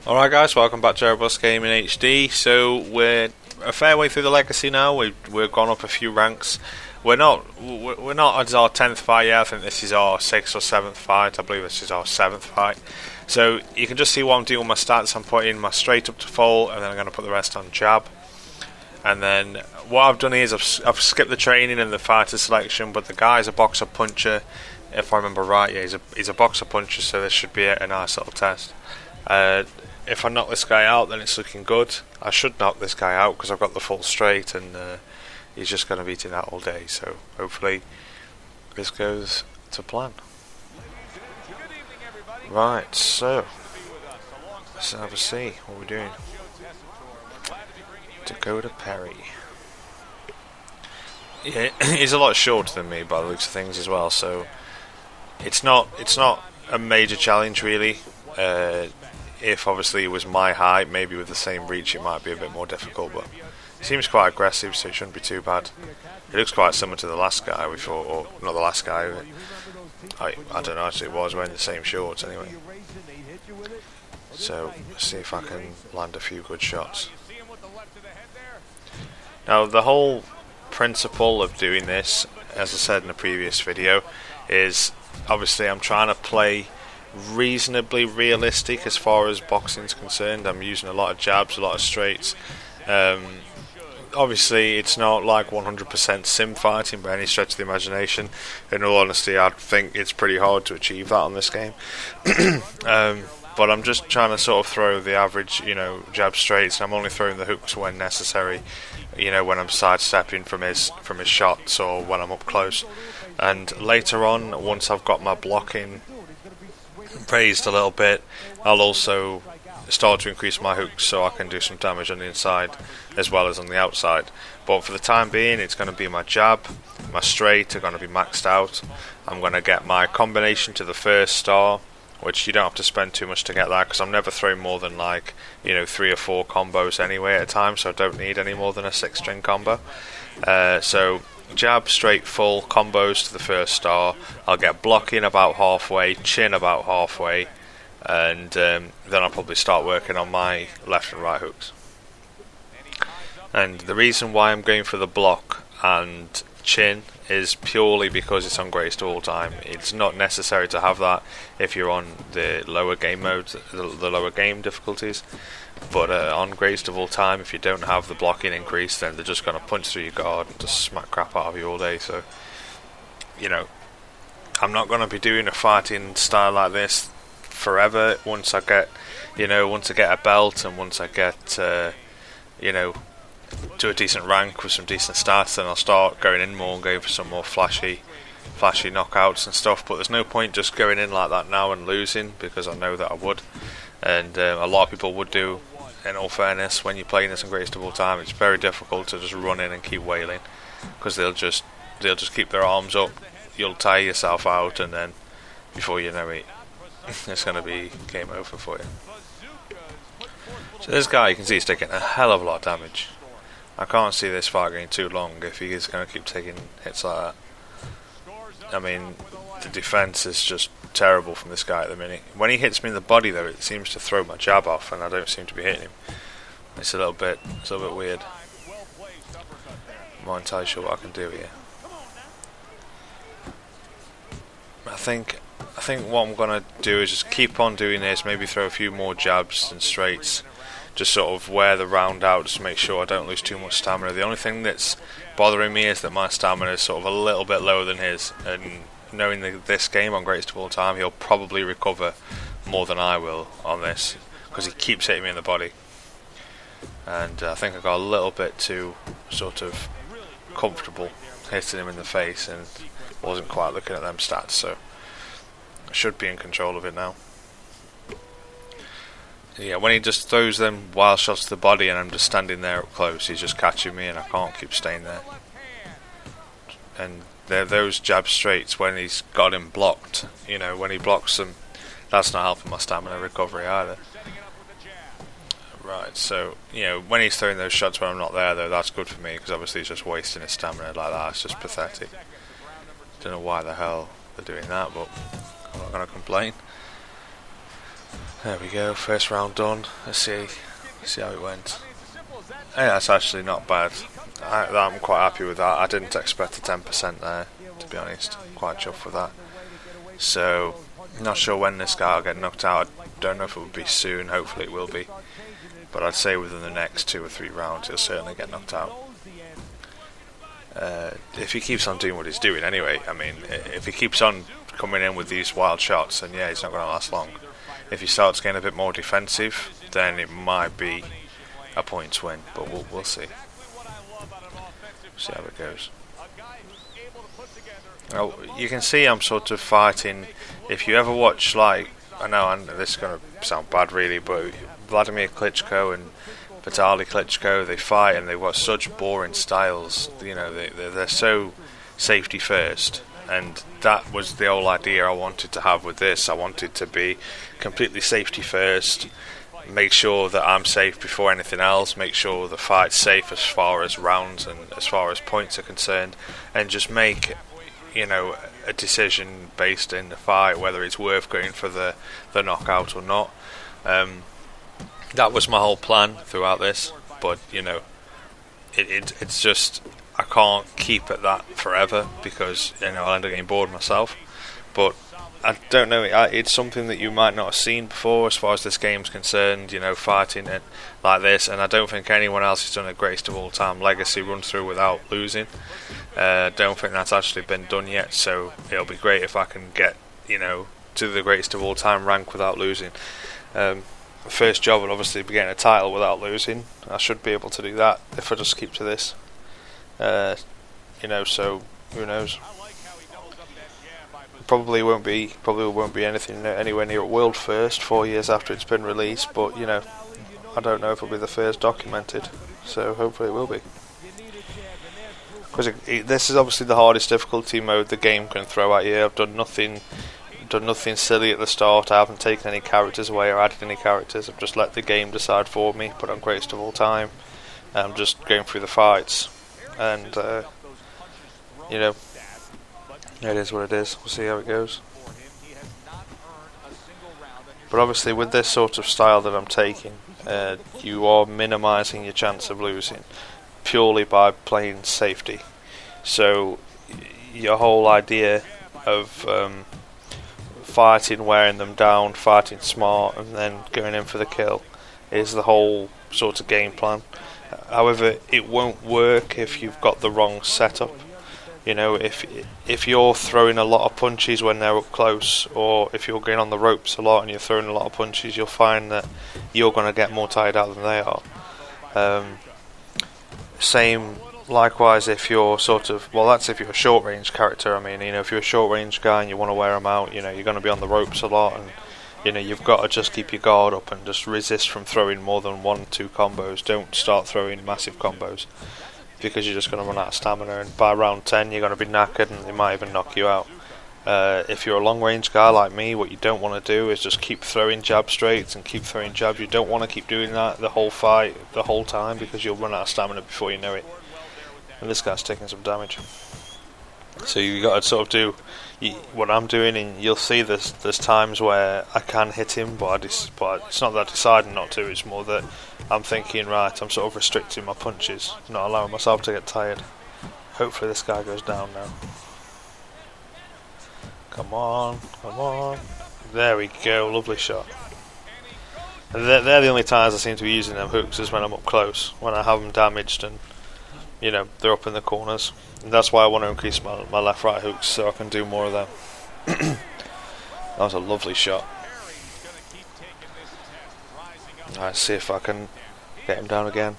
Alright guys, welcome back to ErebosGamingHD. So we're a fair way through the legacy now. We've gone up a few ranks. We're not at our 10th fight yet. I think this is our 6th or 7th fight. I believe this is our 7th fight. So you can just see what I'm doing with my stats. I'm putting my straight up to full, and then I'm going to put the rest on jab. And then what I've done is I've skipped the training and the fighter selection, but the guy's a boxer puncher. If I remember right, yeah, he's a boxer puncher, so this should be a nice little test. If I knock this guy out, then it's looking good. I should knock this guy out because I've got the full straight, and he's just going to beat it out all day. So hopefully this goes to plan. Right, so let's have a see what we're doing. Dakota Perry. Yeah, he's a lot shorter than me by the looks of things as well. So it's not a major challenge really. If obviously it was my height, maybe with the same reach it might be a bit more difficult, but he seems quite aggressive, so it shouldn't be too bad. He looks quite similar to the last guy we fought, or not the last guy, I don't know, actually it was wearing the same shorts anyway. So let's see if I can land a few good shots. Now the whole principle of doing this, as I said in a previous video, is obviously I'm trying to play reasonably realistic as far as boxing's concerned. I'm using a lot of jabs, a lot of straights. Obviously it's not like 100% sim fighting by any stretch of the imagination. In all honesty, I think it's pretty hard to achieve that on this game. But I'm just trying to sort of throw the average, jab straights, and I'm only throwing the hooks when necessary, when I'm sidestepping from his shots or when I'm up close. And later on, once I've got my blocking raised a little bit, I'll also start to increase my hooks so I can do some damage on the inside as well as on the outside. But for the time being, it's going to be my jab, my straight are going to be maxed out. I'm going to get my combination to the first star, which you don't have to spend too much to get that, because I'm never throwing more than 3 or 4 combos anyway at a time, so I don't need any more than a 6-string combo. So jab, straight, full combos to the first star. I'll get blocking about halfway, chin about halfway, and then I'll probably start working on my left and right hooks. And the reason why I'm going for the block and chin is purely because it's on greatest of all time. It's not necessary to have that if you're on the lower game modes, the lower game difficulties. But on greatest of all time, if you don't have the blocking increase, then they're just going to punch through your guard and just smack crap out of you all day. So, I'm not going to be doing a fighting style like this forever. Once I get a belt, and once I get, to a decent rank with some decent stats, then I'll start going in more and going for some more flashy knockouts and stuff. But there's no point just going in like that now and losing, because I know that I would. And a lot of people would do, in all fairness, when you're playing this in greatest of all time. It's very difficult to just run in and keep wailing, because they'll just keep their arms up. You'll tire yourself out, and then before you know it, it's going to be game over for you. So this guy, you can see he's taking a hell of a lot of damage. I can't see this fight going too long if he is going to keep taking hits like that. I mean, the defense is just terrible from this guy at the minute. When he hits me in the body though, it seems to throw my jab off, and I don't seem to be hitting him. It's a little bit weird. I'm not entirely sure what I can do here. I think what I'm gonna do is just keep on doing this, maybe throw a few more jabs and straights, just sort of wear the round out, just to make sure I don't lose too much stamina. The only thing that's bothering me is that my stamina is sort of a little bit lower than his, and knowing this game on greatest of all time, he'll probably recover more than I will on this, because he keeps hitting me in the body. And I think I got a little bit too sort of comfortable hitting him in the face and wasn't quite looking at them stats, so I should be in control of it now. Yeah, when he just throws them wild shots to the body and I'm just standing there up close, he's just catching me and I can't keep staying there. And those jab straights, when he's got him blocked, when he blocks them, that's not helping my stamina recovery either. Right, so, when he's throwing those shots when I'm not there though, that's good for me, because obviously he's just wasting his stamina like that. It's just pathetic. Don't know why the hell they're doing that, but I'm not going to complain. There we go, first round done. Let's see how it went. Yeah, that's actually not bad. I'm quite happy with that. I didn't expect a 10% there, to be honest. Quite chuffed with that. So, not sure when this guy will get knocked out. I don't know if it will be soon. Hopefully it will be. But I'd say within the next 2 or 3 rounds he'll certainly get knocked out. If he keeps on doing what he's doing anyway, I mean, if he keeps on coming in with these wild shots, then yeah, he's not going to last long. If he starts getting a bit more defensive, then it might be a points win, but we'll see. See how it goes. Well, you can see I'm sort of fighting. If you ever watch, like, I know this is going to sound bad really, but Vladimir Klitschko and Vitaly Klitschko, they fight and they've got such boring styles. You know, they're so safety first, and that was the whole idea I wanted to have with this. I wanted to be completely safety first, make sure that I'm safe before anything else, make sure the fight's safe as far as rounds and as far as points are concerned, and just make, you know, a decision based in the fight whether it's worth going for the knockout or not. That was my whole plan throughout this, but you know, it's just I can't keep at that forever because, you know, I'll end up getting bored myself. But I don't know, it's something that you might not have seen before as far as this game's concerned, you know, fighting it like this, and I don't think anyone else has done a greatest of all time legacy run through without losing. Don't think that's actually been done yet, so it'll be great if I can get, you know, to the greatest of all time rank without losing. First job will obviously be getting a title without losing. I should be able to do that if I just keep to this. You know, so who knows? Probably won't be anything anywhere near world first 4 years after it's been released, but you know, I don't know if it'll be the first documented, so hopefully it will be. Because this is obviously the hardest difficulty mode the game can throw at you. I've done nothing silly at the start. I haven't taken any characters away or added any characters. I've just let the game decide for me, put on greatest of all time. I'm just going through the fights, and you know, it is what it is. We'll see how it goes. But obviously with this sort of style that I'm taking, you are minimising your chance of losing purely by playing safety. So your whole idea of fighting, wearing them down, fighting smart, and then going in for the kill is the whole sort of game plan. However, it won't work if you've got the wrong setup. You know, if you're throwing a lot of punches when they're up close, or if you're going on the ropes a lot and you're throwing a lot of punches, you'll find that you're going to get more tired out than they are. Same likewise if you're sort of, well, that's if you're a short range character. I mean, you know, if you're a short range guy and you want to wear them out, you know, you're going to be on the ropes a lot, and you know, you've got to just keep your guard up and just resist from throwing more than 1-2 combos. Don't start throwing massive combos, because you're just going to run out of stamina, and by round 10 you're going to be knackered and they might even knock you out. If you're a long range guy like me, what you don't want to do is just keep throwing jab straights and keep throwing jabs. You don't want to keep doing that the whole fight, the whole time, because you'll run out of stamina before you know it. And this guy's taking some damage. So you got to sort of do what I'm doing, and you'll see there's times where I can hit him, but it's not that I decided not to, it's more that I'm thinking, right, I'm sort of restricting my punches, not allowing myself to get tired. Hopefully this guy goes down now. Come on, come on. There we go, lovely shot. And they're the only times I seem to be using them hooks, is when I'm up close, when I have them damaged and, you know, they're up in the corners. And that's why I want to increase my left-right hooks, so I can do more of them. That was a lovely shot. Let's see if I can get him down again.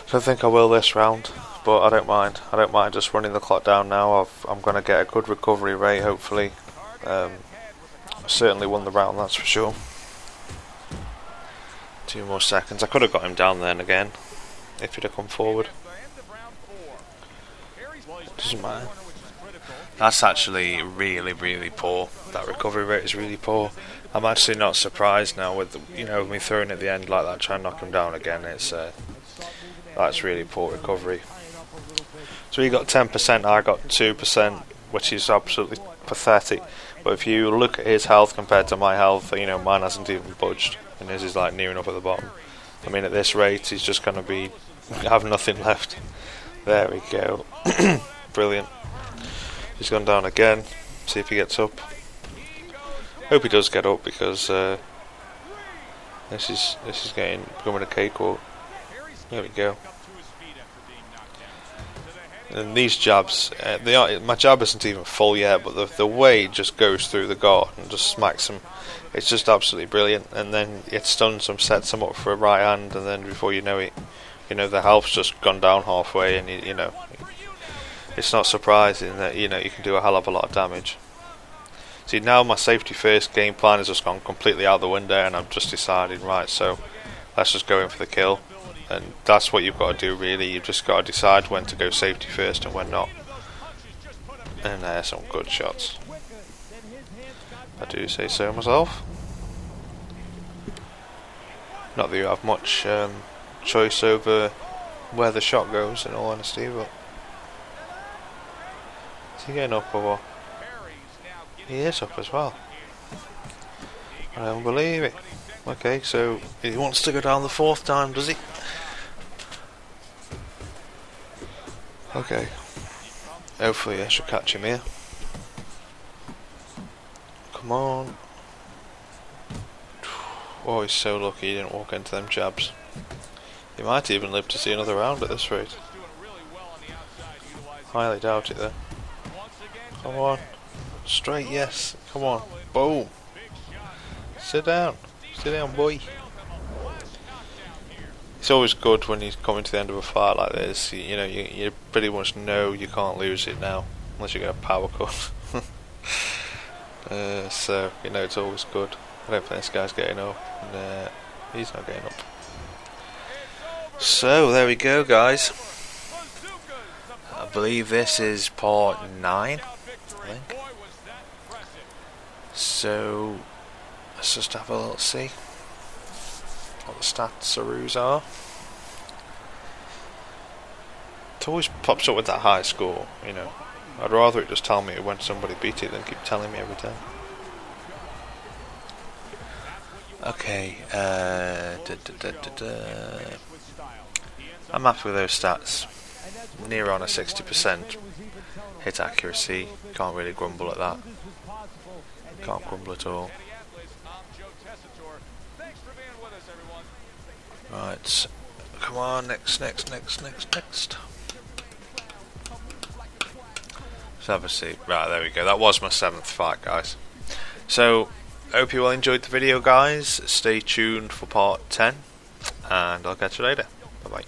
Don't think I will this round, but I don't mind. I don't mind just running the clock down now. I'm going to get a good recovery rate, hopefully. Certainly won the round, that's for sure. 2 more seconds. I could have got him down then again, if he'd have come forward. Doesn't matter. That's actually really, really poor. That recovery rate is really poor. I'm actually not surprised now with me throwing at the end like that, trying to knock him down again. That's really poor recovery. So he got 10%, I got 2%, which is absolutely pathetic. But if you look at his health compared to my health, you know, mine hasn't even budged, and his is like near enough at the bottom. I mean, at this rate, he's just going to have nothing left. There we go. Brilliant. He's gone down again. See if he gets up. Hope he does get up, because this is becoming a cakewalk. There we go. And these jabs, my jab isn't even full yet, but the way it just goes through the guard and just smacks him, it's just absolutely brilliant. And then it stuns him, sets him up for a right hand, and then before you know it, you know, the health's just gone down halfway, and you know, it's not surprising that, you know, you can do a hell of a lot of damage. See, now my safety first game plan has just gone completely out the window, and I'm just deciding, right, so let's just go in for the kill. And that's what you've got to do, really. You've just got to decide when to go safety first and when not. And there's some good shots, I do say so myself. Not that you have much choice over where the shot goes, in all honesty, but... Is he getting up or what? He is up as well. I don't believe it. Okay, so he wants to go down the fourth time, does he? Okay. Hopefully I should catch him here. Come on. Oh, he's so lucky he didn't walk into them jabs. He might even live to see another round at this rate. Highly doubt it though. Come on. Straight, yes. Come on. Boom. Sit down. Sit down, boy. It's always good when you come to the end of a fight like this. You know, you pretty much know you can't lose it now, unless you get a power cut. So, you know, it's always good. I don't think this guy's getting up, and he's not getting up. So, there we go, guys. I believe this is part 9, I think. So, let's just have a little see what the stats are. It always pops up with that high score, you know. I'd rather it just tell me when somebody beat it than keep telling me every time. Okay, I'm happy with those stats. Near on a 60% hit accuracy. Can't really grumble at that. Can't grumble at all. Right, come on, next. Let's have a seat. Right, there we go. That was my 7th fight, guys. So, hope you all enjoyed the video, guys. Stay tuned for part 10, and I'll catch you later. Bye bye.